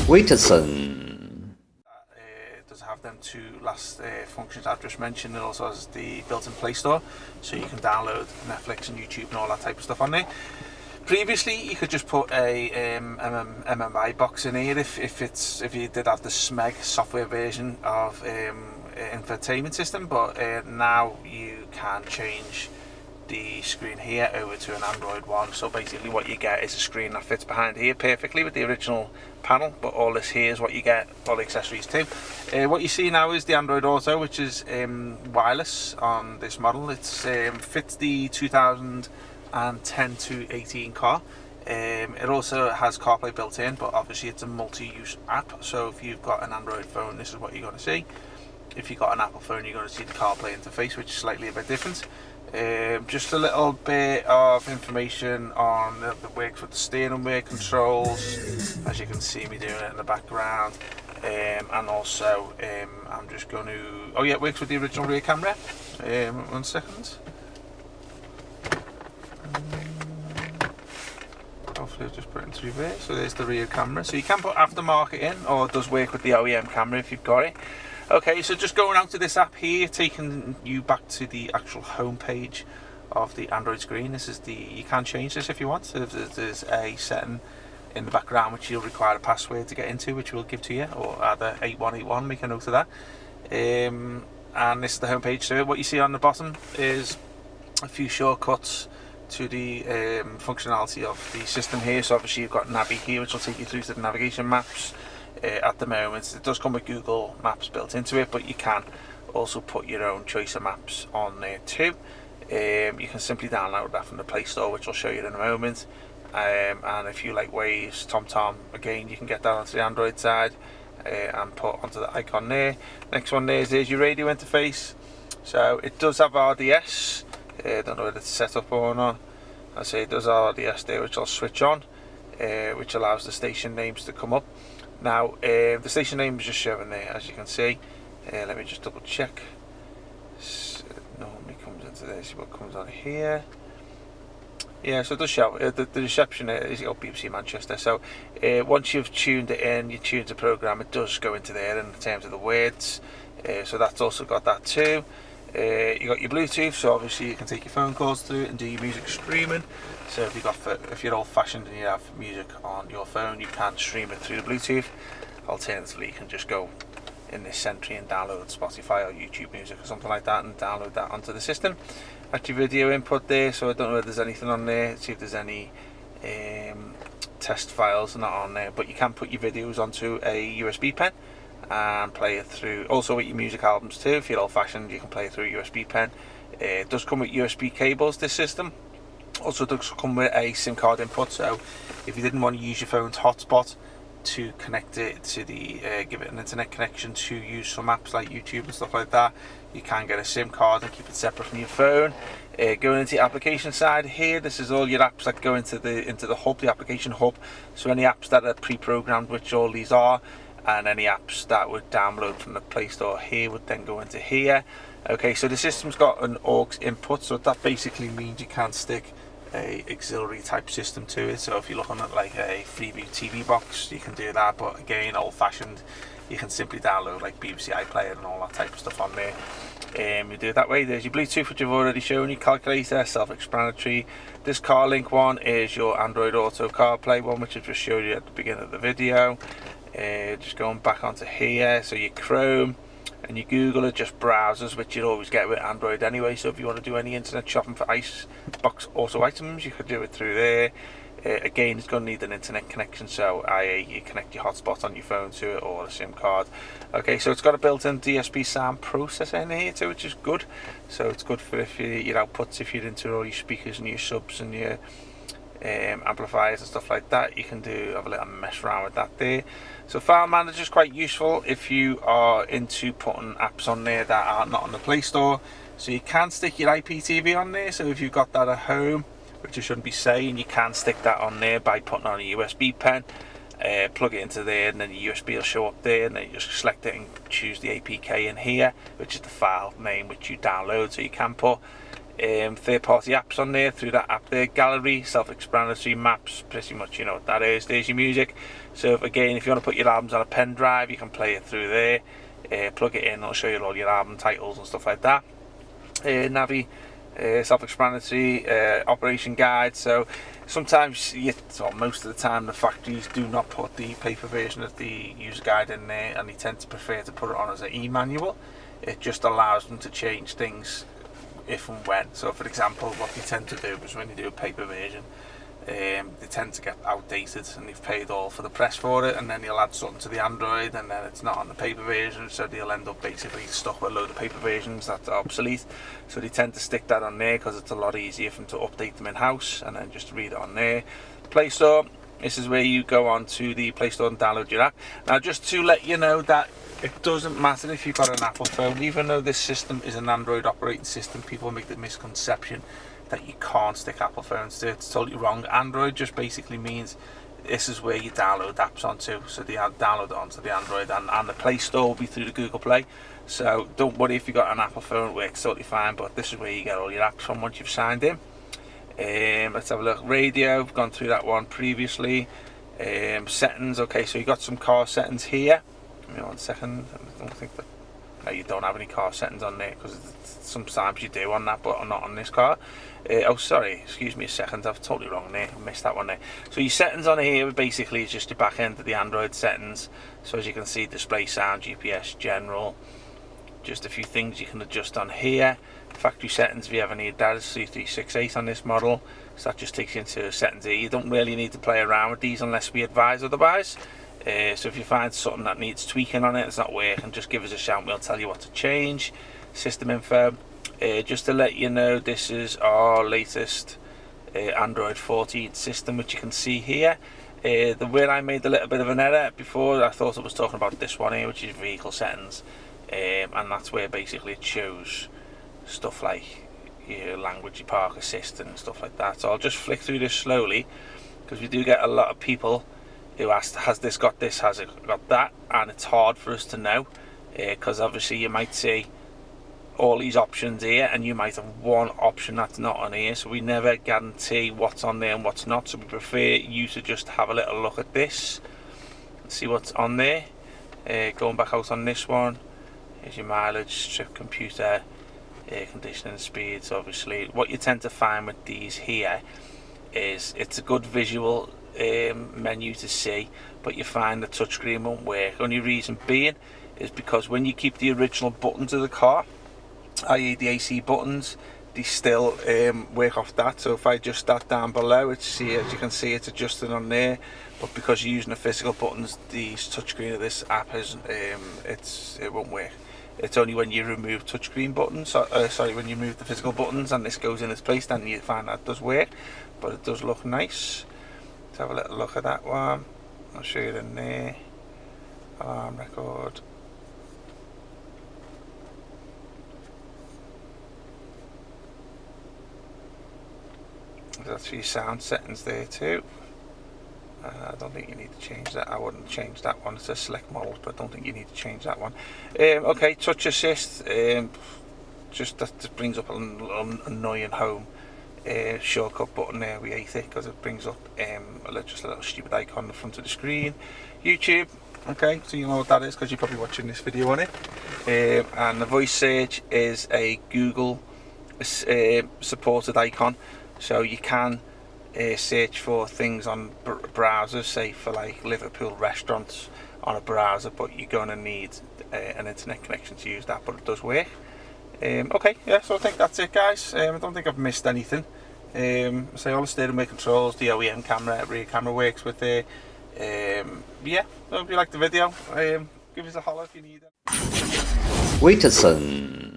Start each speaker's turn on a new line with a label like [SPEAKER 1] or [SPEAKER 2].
[SPEAKER 1] WITSON.
[SPEAKER 2] It does have them two last functions I've just mentioned. It also has the built-in Play Store, so you can download Netflix and YouTube and all that type of stuff on there. Previously, you could just put a MMI box in here if you did have the SMEG software version of infotainment system, but now you can change the screen here over to an Android one. So basically what you get is a screen that fits behind here perfectly with the original panel, but all this here is what you get, all the accessories too. What you see now is the Android Auto, which is wireless on this model. It fits the 2010 to 18 car. It also has CarPlay built in, but obviously it's a multi-use app, so if you've got an Android phone, this is what you're going to see. If you've got an Apple phone, you're going to see the CarPlay interface, which is slightly a bit different. Just a little bit of information on the works with the steering wheel controls, as you can see me doing it in the background, and also I'm just going to, oh yeah, it works with the original rear camera. 1 second. Hopefully I'll just put it into reverse. So there's the rear camera, so you can put aftermarket in, or it does work with the OEM camera if you've got it. Okay, so just going out to this app here, taking you back to the actual home page of the Android screen. This is the, you can change this if you want. So there's a setting in the background which you'll require a password to get into, which we'll give to you, or either 8181, make a note of that. And this is the home page. So what you see on the bottom is a few shortcuts to the functionality of the system here. So obviously you've got Navi here, which will take you through to the navigation maps. At the moment it does come with Google Maps built into it, but you can also put your own choice of maps on there too. You can simply download that from the Play Store, which I'll show you in a moment. And if you like Waze, TomTom, again you can get that onto the Android side and put onto the icon there. Next one there's your radio interface. So it does have RDS. I don't know whether it's set up or not. I say it does RDS there, which I'll switch on, which allows the station names to come up. Now the station name is just showing there, as you can see. Let me just double check. So it normally comes into this, what comes on here. Yeah, so it does show the reception is BBC Manchester. So once you've tuned it in, you tune the program, it does go into there in terms of the words. So that's also got that too. You got your Bluetooth, so obviously you can take your phone calls through it and do your music streaming. So if you're old-fashioned and you have music on your phone, you can stream it through the Bluetooth. Alternatively, you can just go in this entry and download Spotify or YouTube Music or something like that and download that onto the system. At your video input there, so I don't know if there's anything on there. See if there's any test files not on there, but you can put your videos onto a USB pen and play it through. Also with your music albums too, if you're old-fashioned, you can play it through a USB pen. It does come with USB cables, this system. Also does come with a SIM card input, so if you didn't want to use your phone's hotspot to connect it to the give it an internet connection to use some apps like YouTube and stuff like that, you can get a SIM card and keep it separate from your phone. Going into the application side here, this is all your apps that go into the hub, the application hub. So any apps that are pre-programmed, which all these are, and any apps that would download from the Play Store here would then go into here. Okay, so the system's got an aux input, so that basically means you can stick a auxiliary type system to it. So if you're looking at like a Freeview TV box, you can do that, but again, old-fashioned, you can simply download like BBC iPlayer and all that type of stuff on there. You do it that way. There's your Bluetooth, which I've already shown you, calculator, self-explanatory. This CarLink one is your Android Auto CarPlay one, which I just showed you at the beginning of the video. Just going back onto here, so your Chrome and your Google are just browsers, which you'd always get with Android anyway. So if you want to do any internet shopping for Icebox Auto items, you could do it through there. Again, it's going to need an internet connection, so i.e. you connect your hotspot on your phone to it or a SIM card. Okay, so it's got a built-in DSP sound processor in here too, which is good. So it's good for if your outputs, if you're into all your speakers and your subs and your amplifiers and stuff like that, you can have a little mess around with that there. So File Manager is quite useful if you are into putting apps on there that are not on the Play Store. So you can stick your IPTV on there, so if you've got that at home, which I shouldn't be saying, you can stick that on there by putting on a USB pen, plug it into there, and then the USB will show up there, and then you just select it and choose the APK in here, which is the file name which you download. So you can put third-party apps on there through that app there. Gallery, self-explanatory. Maps, pretty much you know what that is. There's your music. So if you want to put your albums on a pen drive, you can play it through there. Plug it in, it'll show you all your album titles and stuff like that. Navi, self-explanatory. Operation guide. So sometimes, most of the time, the factories do not put the paper version of the user guide in there, and they tend to prefer to put it on as an e-manual. It just allows them to change things if and when. So for example, what they tend to do is when you do a paper version, they tend to get outdated and they've paid all for the press for it, and then you'll add something to the Android and then it's not on the paper version, so they'll end up basically stuck with a load of paper versions that are obsolete. So they tend to stick that on there because it's a lot easier for them to update them in-house and then just read it on there. Play Store, this is where you go on to the Play Store and download your app. Now just to let you know that it doesn't matter if you've got an Apple phone. Even though this system is an Android operating system, people make the misconception that you can't stick Apple phones to it. It's totally wrong. Android just basically means this is where you download apps onto. So they download it onto the Android, and the Play Store will be through the Google Play. So don't worry if you've got an Apple phone, it works totally fine, but this is where you get all your apps from once you've signed in. Let's have a look. Radio, we've gone through that one previously. Settings, okay, so you got some car settings here. Give me 1 second. I don't think that. No, you don't have any car settings on there, because sometimes you do on that, but not on this car. Oh, sorry, excuse me a second, I've totally wrong there. I missed that one there. So your settings on here basically is just the back end of the Android settings. So as you can see, display, sound, GPS, general. Just a few things you can adjust on here. Factory settings, if you ever need that, is C368 on this model. So that just takes you into settings here. You don't really need to play around with these unless we advise otherwise. So if you find something that needs tweaking on it, it's not working, just give us a shout, we'll tell you what to change. System info, just to let you know, this is our latest Android 14 system, which you can see here. Where I made a little bit of an error before, I thought it was talking about this one here, which is vehicle settings, and that's where basically it shows stuff like your language, your park assist and stuff like that. So I'll just flick through this slowly, because we do get a lot of people who asked, has this got this, has it got that, and it's hard for us to know, because obviously you might see all these options here and you might have one option that's not on here, so we never guarantee what's on there and what's not. So we prefer you to just have a little look at this and see what's on there. Going back out on this one, here's your mileage, trip computer, air conditioning, speeds. Obviously what you tend to find with these here is it's a good visual menu to see, but you find the touchscreen won't work. Only reason being is because when you keep the original buttons of the car, i.e. the AC buttons, they still work off that. So if I adjust that down below, as you can see, it's adjusted on there, but because you're using the physical buttons, the touchscreen of this app is it won't work. It's only when you remove touchscreen buttons, when you remove the physical buttons and this goes in its place, then you find that does work. But it does look nice. Let's have a little look at that one. I'll show you in there. Alarm record. That's for your sound settings there too. I don't think you need to change that. I wouldn't change that one. It's a select model, but I don't think you need to change that one. Okay, touch assist. Just brings up an annoying home shortcut button there. We hate it because it brings up just a little stupid icon on the front of the screen. YouTube. Okay, so you know what that is because you're probably watching this video on it. And the voice search is a Google supported icon, so you can search for things on browsers, say for like Liverpool restaurants on a browser, but you're going to need an internet connection to use that, but it does work. Okay, yeah, so I think that's it, guys. I don't think I've missed anything. So all the steering wheel controls, the OEM camera, rear camera works with it. Yeah, so if you like the video, give us a holler if you need it.
[SPEAKER 1] WITSON